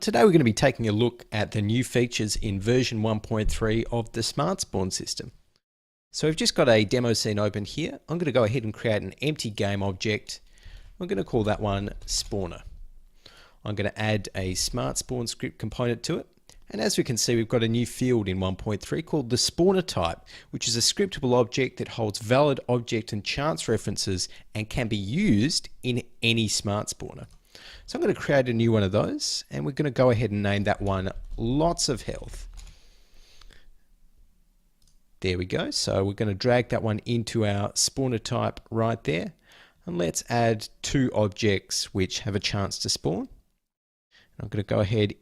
Today we're going to be taking a look at the new features in version 1.3 of the SmartSpawn system. So we've just got a demo scene open here. I'm going to go ahead and create an empty game object. I'm going to call that one Spawner. I'm going to add a SmartSpawn script component to it. And as we can see, we've got a new field in 1.3 called the Spawner type, which is a scriptable object that holds valid object and chance references and can be used in any SmartSpawner. So I'm going to create a new one of those, and we're going to go ahead and name that one Lots of Health. There we go. So we're going to drag that one into our spawner type right there. And let's add two objects which have a chance to spawn. I'm going to go ahead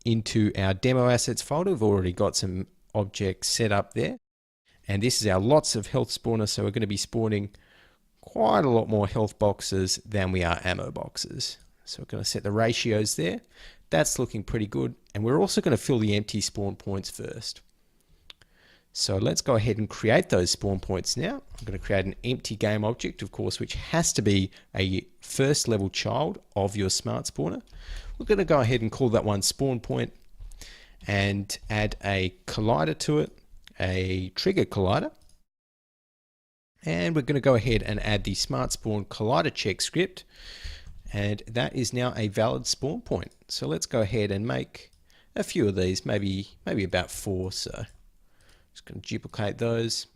into our demo assets folder. We've already got some objects set up there. And this is our Lots of Health spawner. So we're going to be spawning quite a lot more health boxes than we are ammo boxes. So we're going to set the ratios there. That's looking pretty good. And we're also going to fill the empty spawn points first. So let's go ahead and create those spawn points now. I'm going to create an empty game object, of course, which has to be a first level child of your smart spawner. We're going to go ahead and call that one spawn point and add a collider to it, a trigger collider. And we're going to go ahead and add the SmartSpawn collider check script. And that is now a valid spawn point. So let's go ahead and make a few of these, maybe about 4. So just going to duplicate those.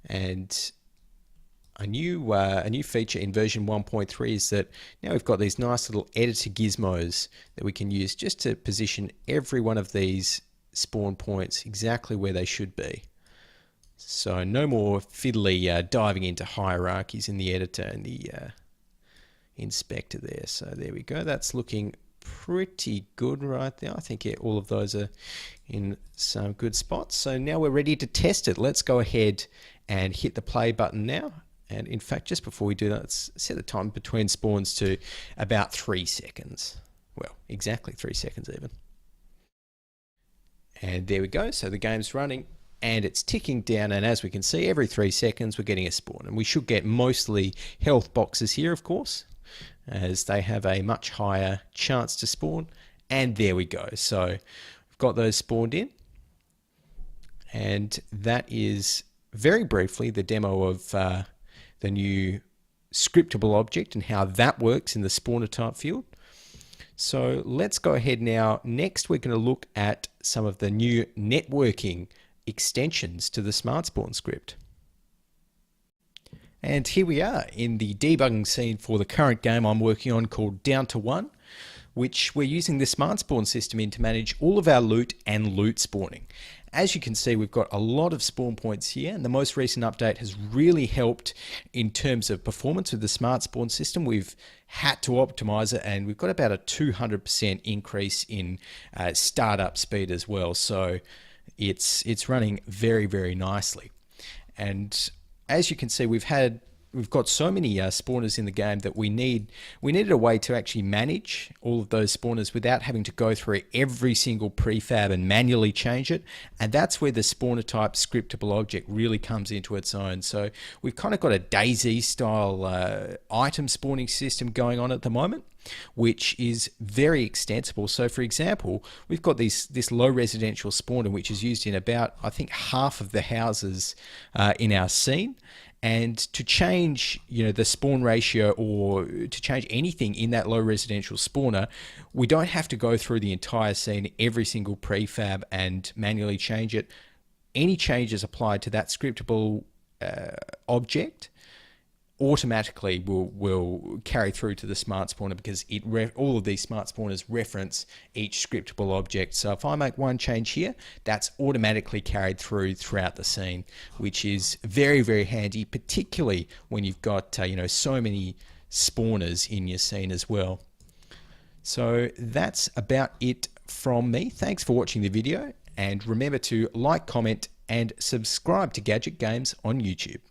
And a new feature in version 1.3 is that now we've got these nice little editor gizmos that we can use just to position every one of these spawn points exactly where they should be. So no more fiddly diving into hierarchies in the editor and the inspector there. So there we go. That's looking pretty good right there. I think all of those are in some good spots. So now we're ready to test it. Let's go ahead and hit the play button now. And in fact, just before we do that, let's set the time between spawns to about 3 seconds. Well, exactly 3 seconds even. And there we go. So the game's running and it's ticking down. And as we can see, every 3 seconds, we're getting a spawn. And we should get mostly health boxes here, of course, as they have a much higher chance to spawn. And there we go. So we've got those spawned in. And that is very briefly the demo of the new scriptable object and how that works in the spawner type field. So let's go ahead now. Next, we're going to look at some of the new networking extensions to the SmartSpawn script. And here we are in the debugging scene for the current game I'm working on called Down to 1, which we're using the SmartSpawn system in to manage all of our loot and loot spawning. As you can see, we've got a lot of spawn points here, and the most recent update has really helped in terms of performance with the SmartSpawn system. We've had to optimize it, and we've got about a 200% increase in startup speed as well. So it's running very, very nicely. And as you can see, we've got so many spawners in the game that we needed a way to actually manage all of those spawners without having to go through every single prefab and manually change it. And that's where the spawner type scriptable object really comes into its own. So we've kind of got a DayZ style item spawning system going on at the moment, which is very extensible. So for example, we've got this low residential spawner, which is used in about, I think, half of the houses in our scene. And to change, the spawn ratio or to change anything in that low residential spawner, we don't have to go through the entire scene, every single prefab, and manually change it. Any changes applied to that scriptable object automatically will carry through to the smart spawner, because all of these smart spawners reference each scriptable object. So if I make one change here, that's automatically carried throughout the scene, which is very, very handy, particularly when you've got so many spawners in your scene as well. So that's about it from me. Thanks for watching the video, and remember to like, comment, and subscribe to Gadget Games on YouTube.